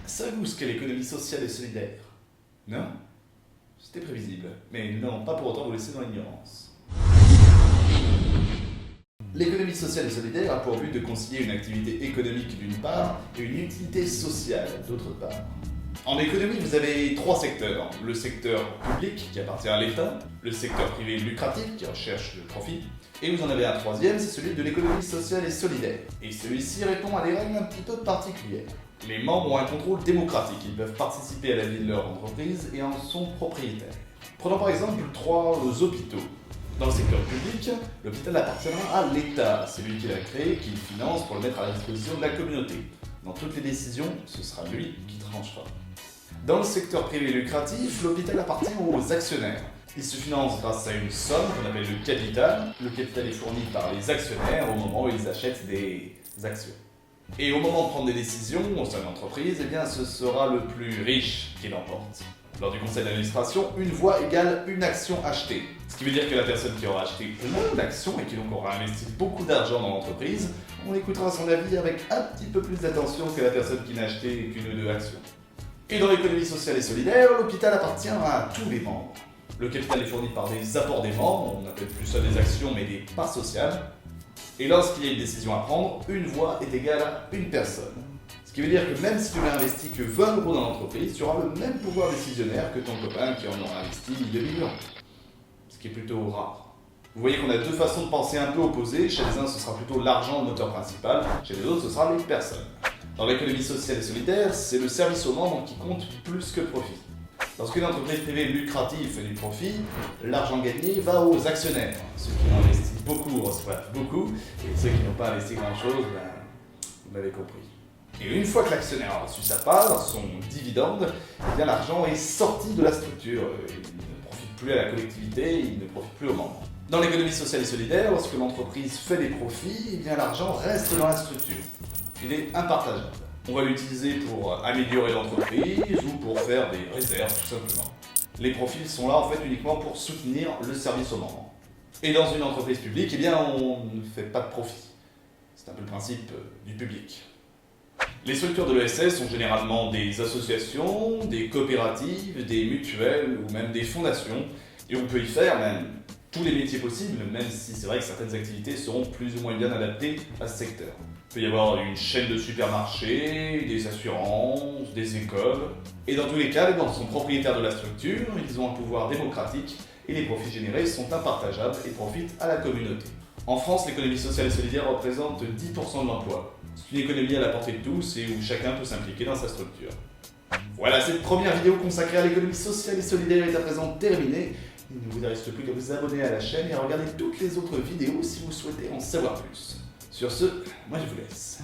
Savez-vous ce qu'est l'économie sociale et solidaire? Non? C'était prévisible, mais non, pas pour autant vous laisser dans l'ignorance. L'économie sociale et solidaire a pour but de concilier une activité économique d'une part et une utilité sociale d'autre part. En économie, vous avez trois secteurs. Le secteur public qui appartient à l'État, le secteur privé lucratif qui recherche le profit, et vous en avez un troisième, c'est celui de l'économie sociale et solidaire. Et celui-ci répond à des règles un petit peu particulières. Les membres ont un contrôle démocratique, ils peuvent participer à la vie de leur entreprise et en sont propriétaires. Prenons par exemple trois hôpitaux. Dans le secteur public, l'hôpital appartiendra à l'État, c'est lui qui l'a créé, qui le finance pour le mettre à la disposition de la communauté. Dans toutes les décisions, ce sera lui qui tranchera. Dans le secteur privé lucratif, l'hôpital appartient aux actionnaires. Il se finance grâce à une somme qu'on appelle le capital. Le capital est fourni par les actionnaires au moment où ils achètent des actions. Et au moment de prendre des décisions au sein de l'entreprise, eh bien, ce sera le plus riche qui l'emporte. Lors du conseil d'administration, une voix égale une action achetée. Ce qui veut dire que la personne qui aura acheté plein d'actions et qui donc aura investi beaucoup d'argent dans l'entreprise, on écoutera son avis avec un petit peu plus d'attention que la personne qui n'a acheté qu'une ou deux actions. Et dans l'économie sociale et solidaire, l'hôpital appartient à tous les membres. Le capital est fourni par des apports des membres, on n'appelle plus ça des actions mais des parts sociales. Et lorsqu'il y a une décision à prendre, une voix est égale à une personne. Ce qui veut dire que même si tu n'as investi que 20 € dans l'entreprise, tu auras le même pouvoir décisionnaire que ton copain qui en aura investi 2 millions. Ce qui est plutôt rare. Vous voyez qu'on a deux façons de penser un peu opposées. Chez les uns, ce sera plutôt l'argent le moteur principal. Chez les autres, ce sera les personnes. Dans l'économie sociale et solidaire, c'est le service aux membres qui compte plus que le profit. Lorsqu'une entreprise privée lucrative fait du profit, l'argent gagné va aux actionnaires. Ceux qui ont investi beaucoup reçoivent beaucoup, et ceux qui n'ont pas investi grand-chose, vous m'avez compris. Et une fois que l'actionnaire a reçu sa part, son dividende, eh bien l'argent est sorti de la structure. Il ne profite plus à la collectivité, il ne profite plus aux membres. Dans l'économie sociale et solidaire, lorsque l'entreprise fait des profits, eh bien l'argent reste dans la structure. Il est impartageable. On va l'utiliser pour améliorer l'entreprise ou pour faire des réserves, tout simplement. Les profits sont là en fait uniquement pour soutenir le service aux membres. Et dans une entreprise publique, eh bien on ne fait pas de profit. C'est un peu le principe du public. Les structures de l'ESS sont généralement des associations, des coopératives, des mutuelles ou même des fondations. Et on peut y faire même tous les métiers possibles, même si c'est vrai que certaines activités seront plus ou moins bien adaptées à ce secteur. Il peut y avoir une chaîne de supermarchés, des assurances, des écoles. Et dans tous les cas, les banques sont propriétaires de la structure, ils ont un pouvoir démocratique et les profits générés sont impartageables et profitent à la communauté. En France, l'économie sociale et solidaire représente 10% de l'emploi. C'est une économie à la portée de tous et où chacun peut s'impliquer dans sa structure. Voilà, cette première vidéo consacrée à l'économie sociale et solidaire est à présent terminée. Il ne vous reste plus qu'à vous abonner à la chaîne et à regarder toutes les autres vidéos si vous souhaitez en savoir plus. Sur ce, moi je vous laisse.